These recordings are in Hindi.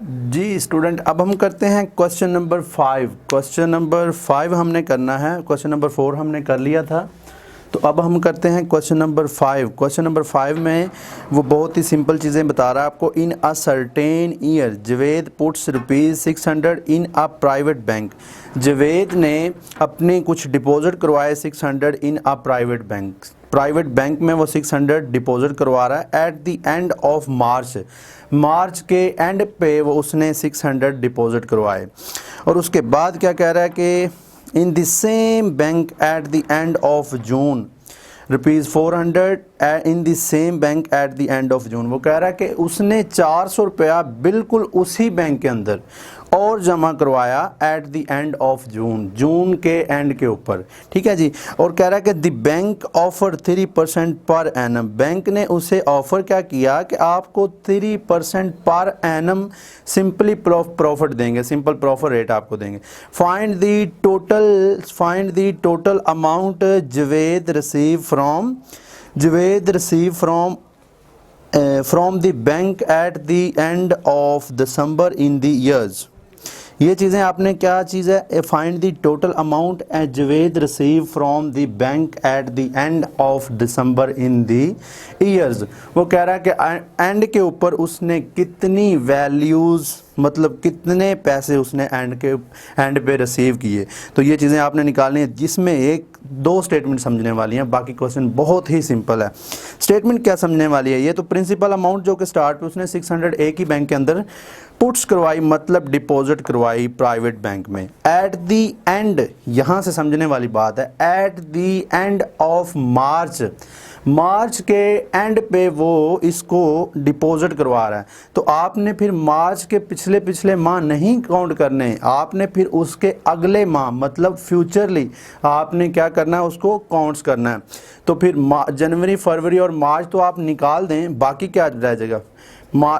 जी स्टूडेंट, अब हम करते हैं क्वेश्चन नंबर 5। क्वेश्चन नंबर 5 हमने करना है, क्वेश्चन नंबर 4 हमने कर लिया था, तो अब हम करते हैं क्वेश्चन नंबर 5। क्वेश्चन नंबर 5 में वो बहुत ही सिंपल चीज़ें बता रहा है आपको। In a certain year Javed puts ₹600 in a private bank. Javed ने अपने कुछ डिपॉजिट करवाए 600 इन अ प्राइवेट बैंक में वो 600 डिपॉजिट करवा रहा है। At the end of March के एंड पे वो उसने 600 डिपॉजिट करवाए। और उसके बाद क्या कह रहा है कि in the same bank at the end of June ₹400 in the same bank at the end of June. वो कह रहा है कि उसने 400 रुपया बिल्कुल उसी बैंक के अंदर और जमा करवाया at the end of June के एंड के ऊपर, ठीक है जी। और कह रहा है कि the bank offer 3% per annum. Bank ने उसे ऑफर क्या किया कि आपको 3% पर एनम सिंपली प्रॉफिट देंगे, सिंपल प्रॉफिट रेट आपको देंगे। Find the total amount Javed receive from the bank at the end of December in the years. ये चीज़ें आपने क्या चीज़ है, find the total amount Javed receive from the bank at the end of December in the years. वो कह रहा है कि एंड के ऊपर उसने कितनी वैल्यूज़, मतलब कितने पैसे उसने एंड पे रिसीव किए। तो ये चीज़ें आपने निकालनी है, जिसमें एक दो स्टेटमेंट समझने वाली हैं, बाकी क्वेश्चन बहुत ही सिंपल है। स्टेटमेंट क्या समझने वाली है, ये तो प्रिंसिपल अमाउंट जो कि स्टार्ट पे उसने 600 एक ही बैंक के अंदर पुट्स करवाई, मतलब डिपॉजिट करवाई प्राइवेट बैंक में। एट दी एंड, यहाँ से समझने वाली बात है, at the end of March के एंड पे वो इसको डिपॉजिट करवा रहा है। तो आपने फिर मार्च के पिछले माह नहीं काउंट करने, आपने फिर उसके अगले माह मतलब फ्यूचरली आपने क्या करना है, उसको काउंट्स करना है। तो फिर जनवरी, फरवरी और मार्च तो आप निकाल दें, बाकी क्या रह जाएगा,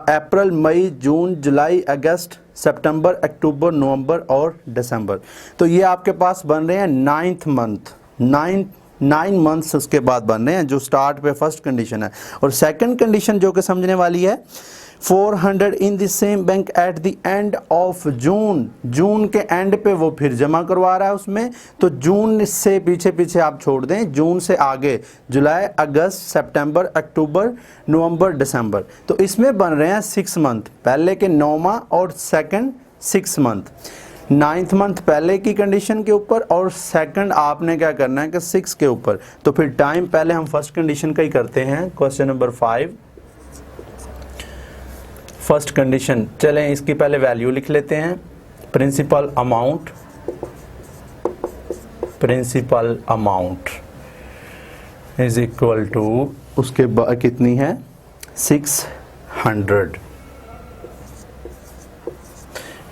अप्रैल, मई, जून, जुलाई, अगस्त, सितंबर, अक्टूबर, नवंबर और दिसंबर। तो ये आपके पास बन रहे हैं 9th मंथ, 9 मंथ्स उसके बाद बन रहे हैं, जो स्टार्ट पे फर्स्ट कंडीशन है। और सेकंड कंडीशन जो कि समझने वाली है, 400 in the same bank at the end of June के एंड पे वो फिर जमा करवा रहा है उसमें। तो जून से पीछे आप छोड़ दें, जून से आगे जुलाई, अगस्त, सितंबर, अक्टूबर, नवंबर, दिसंबर। तो इसमें बन रहे हैं 6 मंथ, पहले के 9 माह और सेकंड 6 मंथ। 9th मंथ पहले की कंडीशन के ऊपर और सेकंड आपने क्या करना है कि 6 के ऊपर। तो फिर टाइम पहले हम फर्स्ट कंडीशन का ही करते हैं। क्वेश्चन नंबर 5 फर्स्ट कंडीशन, चलें इसकी पहले वैल्यू लिख लेते हैं। Principal amount is equal to, उसके बाद कितनी है, 600,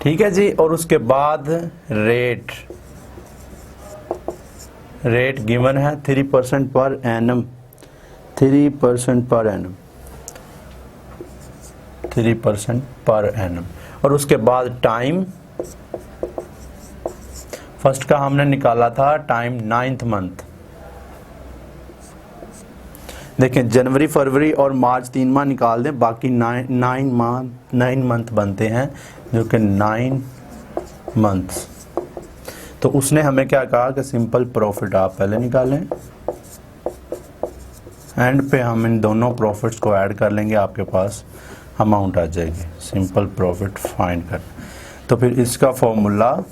ठीक है जी। और उसके बाद रेट गिवन है 3% पर एनम, 3% पर एनम। और उसके बाद टाइम, फर्स्ट का हमने निकाला था टाइम 9th मंथ। देखें जनवरी, फरवरी और मार्च 3 माह निकाल दें, बाकी 9 मंथ बनते हैं, जो कि 9 मंथ्स। तो उसने हमें क्या कहा कि सिंपल प्रॉफिट आप पहले निकालें, एंड पे हम इन दोनों प्रॉफिट्स को ऐड कर लेंगे, आपके पास अमाउंट आ जाएगी। सिंपल प्रॉफिट फाइंड कर, तो फिर इसका फॉर्मूला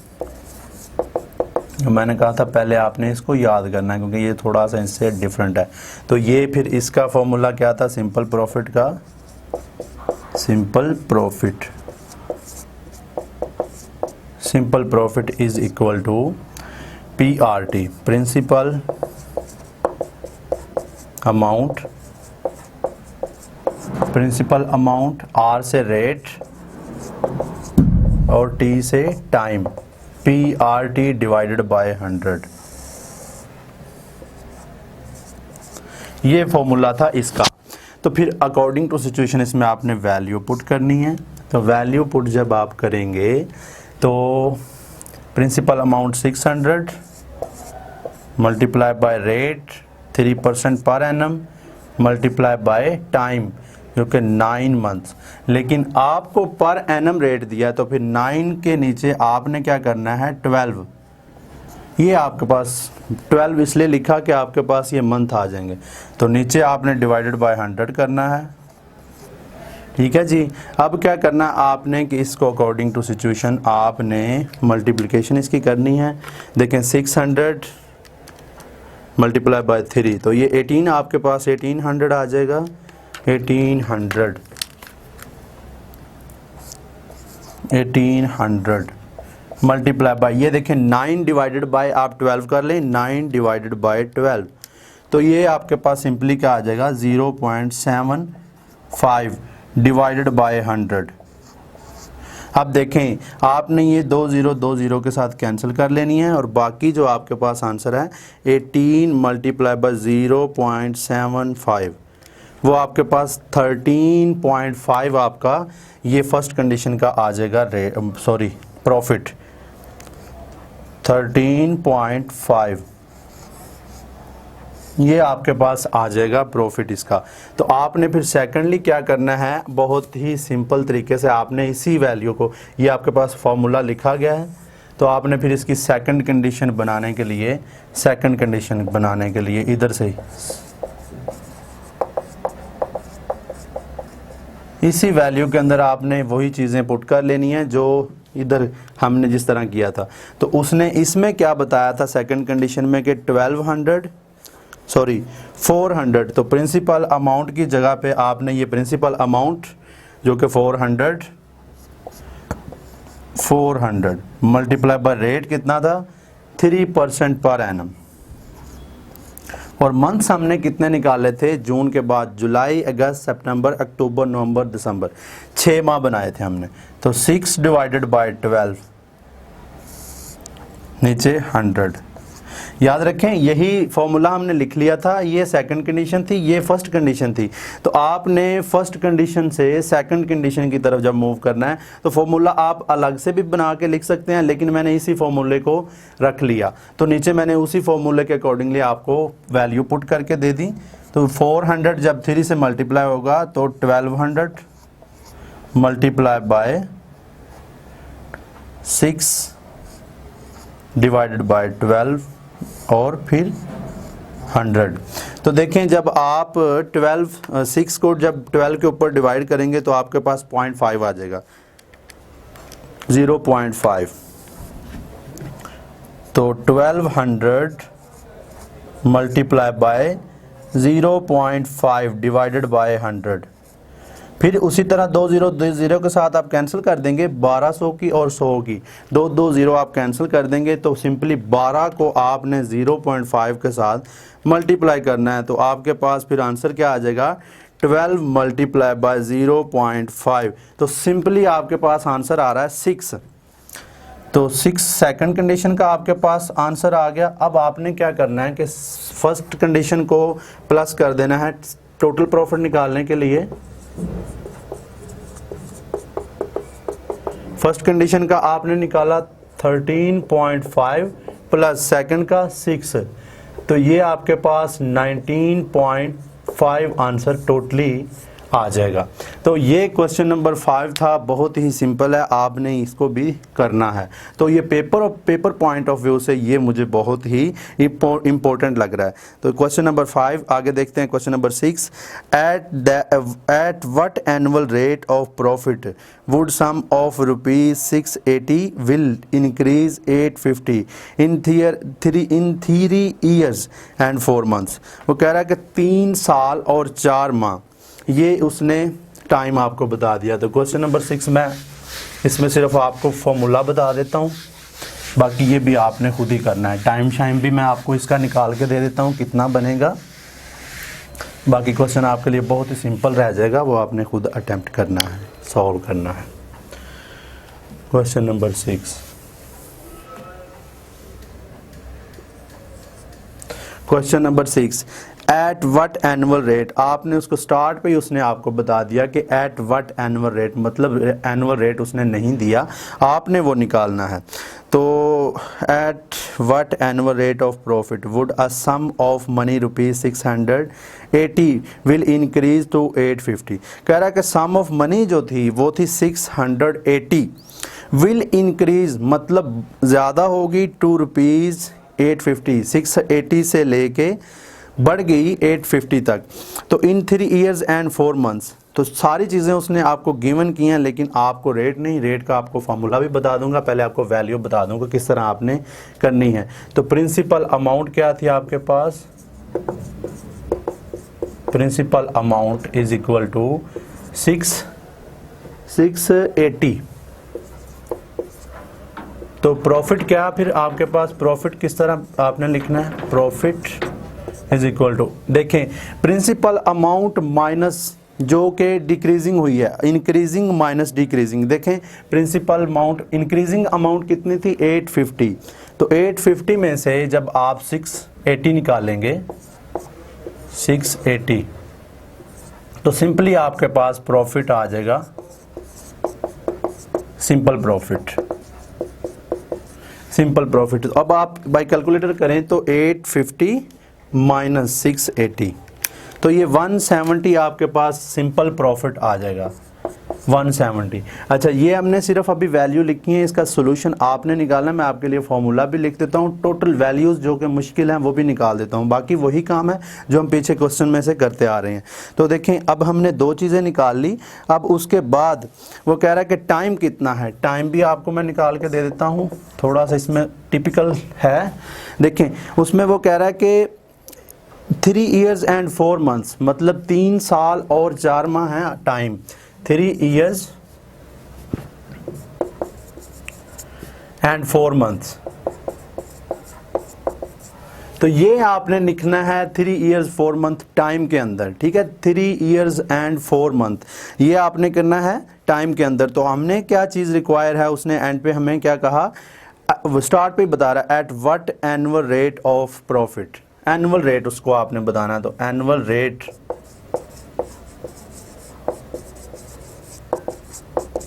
मैंने कहा था पहले आपने इसको याद करना है, क्योंकि ये थोड़ा सा इससे डिफरेंट है। तो ये फिर इसका फॉर्मूला क्या था, सिंपल प्रॉफिट का, simple profit is equal to PRT, principal amount, R से रेट और T से टाइम, PRT डिवाइडेड बाय 100। ये फॉर्मूला था इसका। तो फिर अकॉर्डिंग टू सिचुएशन इसमें आपने वैल्यू पुट करनी है। तो वैल्यू पुट जब आप करेंगे तो principal amount 600 multiply by rate 3% per annum multiply by time जो कि 9 मंथ्स, लेकिन आपको पर एनम रेट दिया है तो फिर 9 के नीचे आपने क्या करना है 12। ये आपके पास 12 इसलिए लिखा कि आपके पास ये मंथ आ जाएंगे, तो नीचे आपने डिवाइडेड बाय 100 करना है। ठीक है जी। अब क्या करना है आपने कि इसको अकॉर्डिंग टू सिचुएशन आपने मल्टीप्लिकेशन इसकी करनी है। देखें 600 मल्टीप्लाई बाय 3, तो ये 18 आपके पास 1800 आ जाएगा। 1800 मल्टीप्लाई बाय, ये देखें 9 डिवाइडेड बाय आप 12 कर लें, 9 डिवाइडेड बाय 12, तो ये आपके पास सिंपली क्या आ जाएगा 0.75 डिवाइडेड बाय 100। अब देखें आपने ये 2 0 के साथ कैंसिल कर लेनी है और बाकी जो आपके पास आंसर है 18 मल्टीप्लाई बाय 0.75, वो आपके पास 13.5 आपका ये फर्स्ट कंडीशन का आ जाएगा प्रॉफिट 13.5, ये आपके पास आ जाएगा प्रॉफिट इसका। तो आपने फिर सेकंडली क्या करना है, बहुत ही सिंपल तरीके से आपने इसी वैल्यू को, ये आपके पास फॉर्मूला लिखा गया है, तो आपने फिर इसकी सेकंड कंडीशन बनाने के लिए इधर से इसी वैल्यू के अंदर आपने वही चीज़ें पुट कर लेनी है जो इधर हमने जिस तरह किया था। तो उसने इसमें क्या बताया था सेकंड कंडीशन में कि 400, तो प्रिंसिपल अमाउंट की जगह पे आपने ये प्रिंसिपल अमाउंट जो कि 400 मल्टीप्लाई बाय रेट कितना था 3% पर एनम, और मंथ्स हमने कितने निकाले थे जून के बाद, जुलाई, अगस्त, सितंबर, अक्टूबर, नवंबर, दिसंबर, 6 माह बनाए थे हमने। तो 6 डिवाइडेड बाय 12 नीचे 100। याद रखें यही फॉर्मूला हमने लिख लिया था, ये सेकंड कंडीशन थी, ये फर्स्ट कंडीशन थी। तो आपने फर्स्ट कंडीशन से सेकंड कंडीशन की तरफ जब मूव करना है तो फॉर्मूला आप अलग से भी बना के लिख सकते हैं, लेकिन मैंने इसी फॉर्मूले को रख लिया, तो नीचे मैंने उसी फॉर्मूले के अकॉर्डिंगली आपको वैल्यू पुट करके दे दी। तो 400 जब 3 से मल्टीप्लाई होगा तो 1200 मल्टीप्लाई बाय 6 डिवाइडेड बाय 12 और फिर 100। तो देखें जब आप 6 को जब 12 के ऊपर डिवाइड करेंगे तो आपके पास 0.5 आ जाएगा, 0.5। तो 1200 मल्टीप्लाई बाय 0.5 डिवाइडेड बाय 100। फिर उसी तरह 2 0 के साथ आप कैंसिल कर देंगे, 1200 की और 100 की, 2 0 आप कैंसिल कर देंगे, तो सिंपली 12 को आपने 0.5 के साथ मल्टीप्लाई करना है, तो आपके पास फिर आंसर क्या आ जाएगा 12 मल्टीप्लाई बाय 0.5। तो सिंपली आपके पास आंसर आ रहा है 6। तो 6 सेकंड कंडीशन का आपके पास आंसर आ गया। अब आपने क्या करना है कि फर्स्ट कंडीशन को प्लस कर देना है टोटल प्रॉफिट निकालने के लिए। फर्स्ट कंडीशन का आपने निकाला 13.5 प्लस सेकंड का 6, तो ये आपके पास 19.5 आंसर टोटली आ जाएगा। तो ये क्वेश्चन नंबर 5 था, बहुत ही सिंपल है, आपने इसको भी करना है। तो ये पेपर पॉइंट ऑफ व्यू से ये मुझे बहुत ही इम्पोर्टेंट लग रहा है। तो क्वेश्चन नंबर 5 आगे देखते हैं। Question number 6, at what annual rate of profit would sum of ₹680 will increase 850 in 3 years and 4 months. वो कह रहा है कि 3 साल और 4 माह, ये उसने टाइम आपको बता दिया। तो क्वेश्चन नंबर 6 मैं इसमें सिर्फ आपको फॉर्मूला बता देता हूँ, बाकी ये भी आपने खुद ही करना है। टाइम शाइम भी मैं आपको इसका निकाल के दे देता हूँ कितना बनेगा, बाकी क्वेश्चन आपके लिए बहुत ही सिंपल रह जाएगा, वो आपने खुद अटेम्प्ट करना है, सॉल्व करना है। Question number 6, question number 6, at what annual rate, आपने उसको स्टार्ट पे ही उसने आपको बता दिया कि एट वट एनुअल रेट, मतलब एनुअल रेट उसने नहीं दिया, आपने वो निकालना है। तो at what annual rate of profit would a sum of money ₹680 will increase to 850। कह रहा है कि सम ऑफ मनी जो थी वो थी 680, विल इंक्रीज मतलब ज़्यादा होगी टू ₹850, 680 से लेके बढ़ गई 850 तक। तो इन 3 years and 4 months, तो सारी चीज़ें उसने आपको गिवन की हैं, लेकिन आपको रेट नहीं, रेट का आपको फार्मूला भी बता दूंगा, पहले आपको वैल्यू बता दूंगा किस तरह आपने करनी है। तो प्रिंसिपल अमाउंट क्या थी आपके पास, principal amount is equal to 680। तो प्रॉफिट क्या, फिर आपके पास प्रॉफिट किस तरह आपने लिखना है, प्रॉफिट इज इक्वल टू, देखें प्रिंसिपल अमाउंट माइनस जो कि डिक्रीजिंग हुई है, इंक्रीजिंग माइनस डिक्रीजिंग। देखें प्रिंसिपल अमाउंट, इंक्रीजिंग अमाउंट कितनी थी 850, तो 850 में से जब आप 680 निकालेंगे 680, तो सिंपली आपके पास प्रॉफिट आ जाएगा, सिंपल प्रॉफिट, सिंपल प्रॉफिट। अब आप बाय कैलकुलेटर करें तो 850 माइनस 680, तो ये 170 आपके पास सिंपल प्रॉफिट आ जाएगा, 170। अच्छा, ये हमने सिर्फ अभी वैल्यू लिखी है, इसका सोल्यूशन आपने निकालना। मैं आपके लिए फॉर्मूला भी लिख देता हूँ, टोटल वैल्यूज़ जो कि मुश्किल हैं वो भी निकाल देता हूँ, बाकी वही काम है जो हम पीछे क्वेश्चन में से करते आ रहे हैं। तो देखें अब हमने 2 चीज़ें निकाल ली। अब उसके बाद वो कह रहा है कि टाइम कितना है, टाइम भी आपको मैं निकाल के दे देता हूँ, थोड़ा सा इसमें टिपिकल है। देखें उसमें वो कह रहा है कि 3 years and 4 months, मतलब 3 साल और 4 माह है टाइम, 3 years and 4 months। तो ये आपने लिखना है 3 years 4 month टाइम के अंदर, ठीक है, 3 years and 4 month ये आपने करना है टाइम के अंदर। तो हमने क्या चीज़ रिक्वायर है, उसने एंड पे हमें क्या कहा, स्टार्ट पे बता रहा है eight what annual rate of profit, annual rate उसको आपने बताना है। तो एनुअल रेट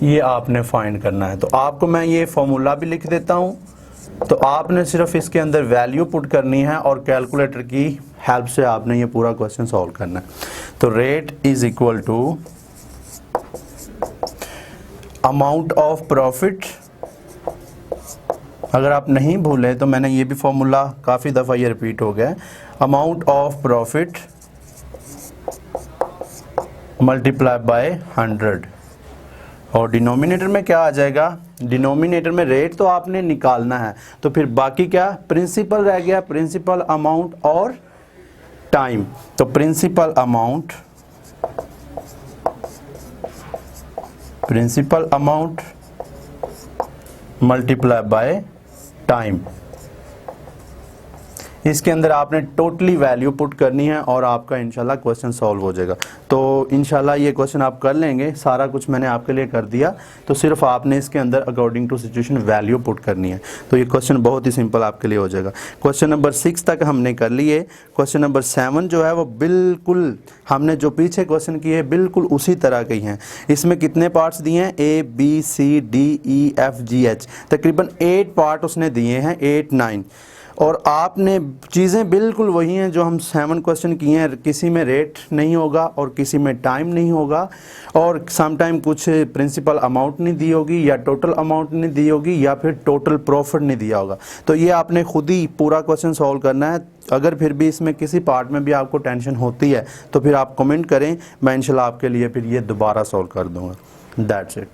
ये आपने फाइंड करना है। तो आपको मैं ये फॉर्मूला भी लिख देता हूं, तो आपने सिर्फ इसके अंदर वैल्यू पुट करनी है और कैलकुलेटर की हेल्प से आपने ये पूरा क्वेश्चन सॉल्व करना है। तो rate is equal to amount of profit. अगर आप नहीं भूले तो मैंने ये भी फॉर्मूला काफ़ी दफ़ा ये रिपीट हो गया है, amount of profit multiply by 100, और डिनोमिनेटर में क्या आ जाएगा, डिनोमिनेटर में रेट तो आपने निकालना है, तो फिर बाकी क्या प्रिंसिपल रह गया, प्रिंसिपल अमाउंट और टाइम। तो principal amount, principal amount multiply by time, इसके अंदर आपने टोटली वैल्यू पुट करनी है और आपका इंशाल्लाह क्वेश्चन सॉल्व हो जाएगा। तो इंशाल्लाह ये क्वेश्चन आप कर लेंगे, सारा कुछ मैंने आपके लिए कर दिया, तो सिर्फ आपने इसके अंदर according to situation value put करनी है। तो ये क्वेश्चन बहुत ही सिंपल आपके लिए हो जाएगा। क्वेश्चन नंबर 6 तक हमने कर लिए। क्वेश्चन नंबर 7 जो है वो बिल्कुल हमने जो पीछे क्वेश्चन किए बिल्कुल उसी तरह के ही हैं। इसमें कितने पार्ट्स दिए हैं, ABCDEFGH, तकरीबन 8 पार्ट उसने दिए हैं, 8 9, और आपने चीज़ें बिल्कुल वही हैं जो हम 7 क्वेश्चन किए हैं। किसी में रेट नहीं होगा और किसी में टाइम नहीं होगा, और समटाइम कुछ प्रिंसिपल अमाउंट नहीं दी होगी, या टोटल अमाउंट नहीं दी होगी, या फिर टोटल प्रॉफिट नहीं दिया होगा। तो ये आपने खुद ही पूरा क्वेश्चन सॉल्व करना है। अगर फिर भी इसमें किसी पार्ट में भी आपको टेंशन होती है तो फिर आप कमेंट करें, मैं इंशाल्लाह आपके लिए फिर ये दोबारा सॉल्व कर दूँगा। That's it.